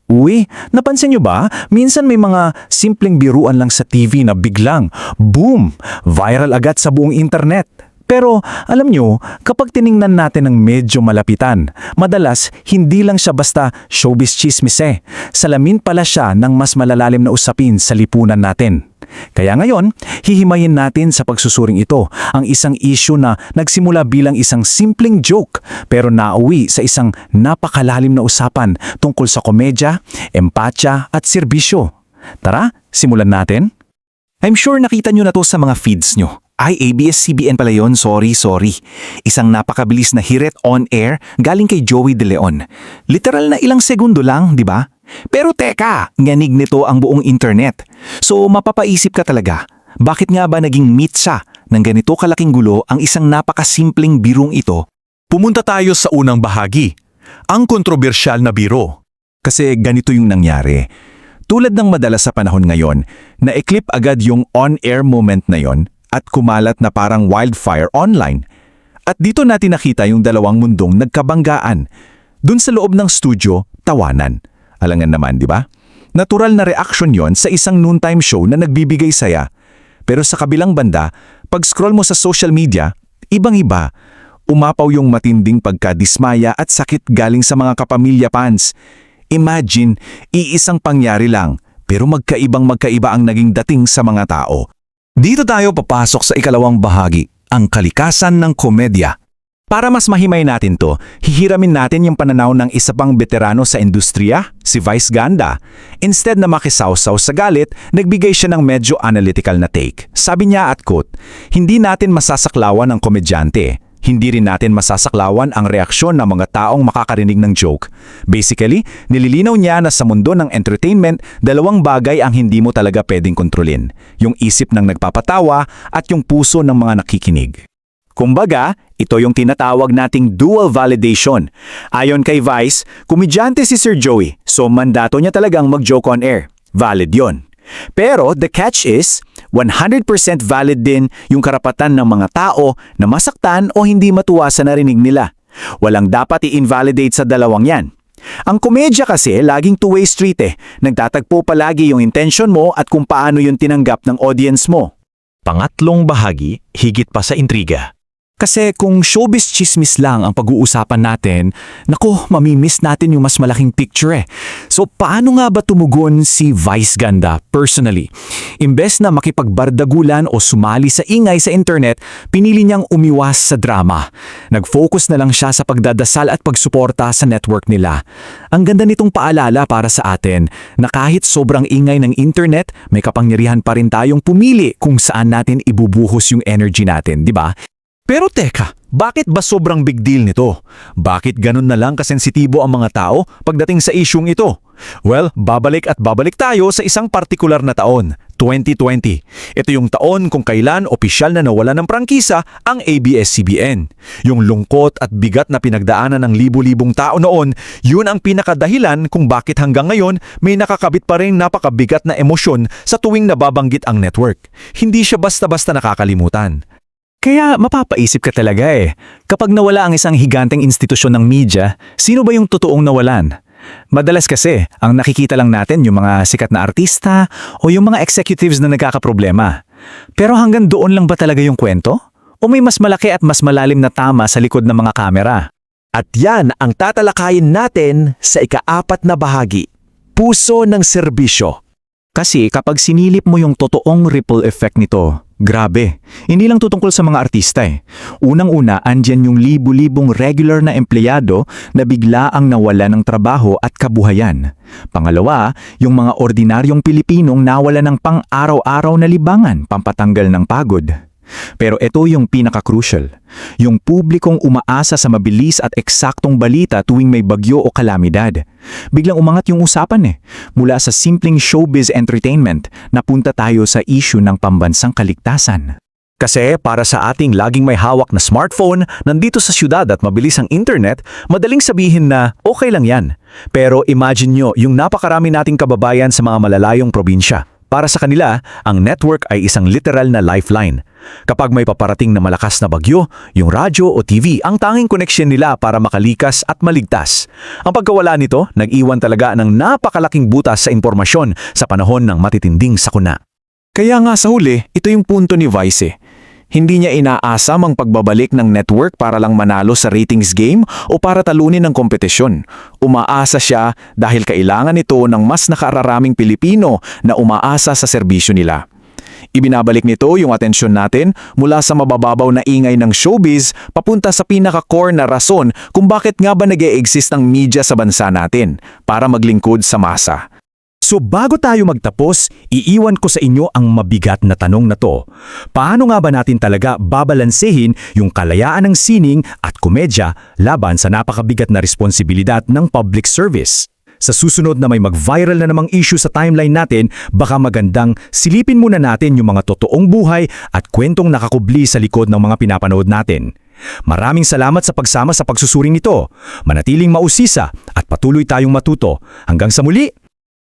Uy, napansin nyo ba? Minsan may mga simpleng biruan lang sa TV na biglang, boom, viral agad sa buong internet. Pero alam nyo, kapag tiningnan natin ng medyo malapitan, madalas hindi lang siya basta showbiz chismis eh. Salamin pala siya ng mas malalalim na usapin sa lipunan natin. Kaya ngayon, hihimayin natin sa pagsusuring ito ang isang issue na nagsimula bilang isang simpleng joke pero nauwi sa isang napakalalim na usapan tungkol sa komedya, empatya at serbisyo. Tara, simulan natin. I'm sure nakita nyo na to sa mga feeds nyo. Ay, ABS-CBN pala yun, sorry. Isang napakabilis na hirit on air galing kay Joey De Leon. Literal na ilang segundo lang, di ba? Pero teka, nganig nito ang buong internet. So mapapaisip ka talaga, bakit nga ba naging meat siya ng ganito kalaking gulo ang isang napakasimpleng birong ito? Pumunta tayo sa unang bahagi, ang kontrobersyal na biro. Kasi ganito yung nangyari. Tulad ng madalas sa panahon ngayon, na-eclip agad yung on-air moment na yon at kumalat na parang wildfire online. At dito natin nakita yung dalawang mundong nagkabanggaan. Dun sa loob ng studio, tawanan. Alangan naman, di ba? Natural na reaksyon yon sa isang noontime show na nagbibigay saya. Pero sa kabilang banda, pag-scroll mo sa social media, ibang-iba. Umapaw yung matinding pagkadismaya at sakit galing sa mga kapamilya fans. Imagine, iisang pangyari lang, pero magkaiba ang naging dating sa mga tao. Dito tayo papasok sa ikalawang bahagi, ang kalikasan ng komedya. Para mas mahimay natin to, hihiramin natin yung pananaw ng isa pang veterano sa industriya, si Vice Ganda. Instead na makisawsaw sa galit, nagbigay siya ng medyo analytical na take. Sabi niya at quote, "Hindi natin masasaklawan ang komedyante. Hindi rin natin masasaklawan ang reaksyon ng mga taong makakarinig ng joke." Basically, nililinaw niya na sa mundo ng entertainment, dalawang bagay ang hindi mo talaga pwedeng kontrolin. Yung isip ng nagpapatawa at yung puso ng mga nakikinig. Kumbaga, ito yung tinatawag nating dual validation. Ayon kay Vice, komedyante si Sir Joey, so mandato niya talagang mag-joke on air. Valid yon. Pero the catch is, 100% valid din yung karapatan ng mga tao na masaktan o hindi matuwa sa narinig nila. Walang dapat i-invalidate sa dalawang yan. Ang komedya kasi laging two-way street eh. Nagtatagpo palagi yung intention mo at kung paano yung tinanggap ng audience mo. Pangatlong bahagi, higit pa sa intriga. Kasi kung showbiz chismis lang ang pag-uusapan natin, naku, mamimiss natin yung mas malaking picture eh. So paano nga ba tumugon si Vice Ganda personally? Imbes na makipagbardagulan o sumali sa ingay sa internet, pinili niyang umiwas sa drama. Nag-focus na lang siya sa pagdadasal at pagsuporta sa network nila. Ang ganda nitong paalala para sa atin na kahit sobrang ingay ng internet, may kapangyarihan pa rin tayong pumili kung saan natin ibubuhos yung energy natin, di ba? Pero teka, bakit ba sobrang big deal nito? Bakit ganun na lang kasensitibo ang mga tao pagdating sa isyung ito? Well, babalik tayo sa isang partikular na taon, 2020. Ito yung taon kung kailan opisyal na nawala ng prangkisa ang ABS-CBN. Yung lungkot at bigat na pinagdaanan ng libu-libong tao noon, yun ang pinakadahilan kung bakit hanggang ngayon may nakakabit pa rin napakabigat na emosyon sa tuwing nababanggit ang network. Hindi siya basta-basta nakakalimutan. Kaya mapapaisip ka talaga eh, kapag nawala ang isang higanteng institusyon ng media, sino ba yung totoong nawalan? Madalas kasi, ang nakikita lang natin yung mga sikat na artista o yung mga executives na nagkakaproblema. Pero hanggang doon lang ba talaga yung kwento? O may mas malaki at mas malalim na tama sa likod ng mga kamera? At yan ang tatalakayin natin sa ika-4 na bahagi, puso ng serbisyo. Kasi kapag sinilip mo yung totoong ripple effect nito, grabe. Hindi lang tutungkol sa mga artista eh. Unang-una, andyan yung libu-libong regular na empleyado na bigla ang nawala ng trabaho at kabuhayan. Pangalawa, yung mga ordinaryong Pilipinong nawala ng pang-araw-araw na libangan, pampatanggal ng pagod. Pero ito yung pinaka-crucial. Yung publikong umaasa sa mabilis at eksaktong balita tuwing may bagyo o kalamidad. Biglang umangat yung usapan eh. Mula sa simpleng showbiz entertainment, napunta tayo sa issue ng pambansang kaligtasan. Kasi para sa ating laging may hawak na smartphone, nandito sa syudad at mabilis ang internet, madaling sabihin na okay lang yan. Pero imagine nyo yung napakarami nating kababayan sa mga malalayong probinsya. Para sa kanila, ang network ay isang literal na lifeline. Kapag may paparating na malakas na bagyo, yung radyo o TV ang tanging koneksyon nila para makalikas at maligtas. Ang pagkawala nito, nag-iwan talaga ng napakalaking butas sa impormasyon sa panahon ng matitinding sakuna. Kaya nga sa huli, ito yung punto ni Vice. Hindi niya inaasam ang pagbabalik ng network para lang manalo sa ratings game o para talunin ng kompetisyon. Umaasa siya dahil kailangan ito ng mas nakararaming Pilipino na umaasa sa serbisyo nila. Ibinabalik nito yung atensyon natin mula sa mabababaw na ingay ng showbiz papunta sa pinaka-core na rason kung bakit nga ba nag-e-exist ang media sa bansa natin para maglingkod sa masa. So bago tayo magtapos, iiwan ko sa inyo ang mabigat na tanong na to. Paano nga ba natin talaga babalansehin yung kalayaan ng sining at komedya laban sa napakabigat na responsibilidad ng public service? Sa susunod na may mag-viral na namang issue sa timeline natin, baka magandang silipin muna natin yung mga totoong buhay at kwentong nakakubli sa likod ng mga pinapanood natin. Maraming salamat sa pagsama sa pagsusuring nito. Manatiling mausisa at patuloy tayong matuto. Hanggang sa muli!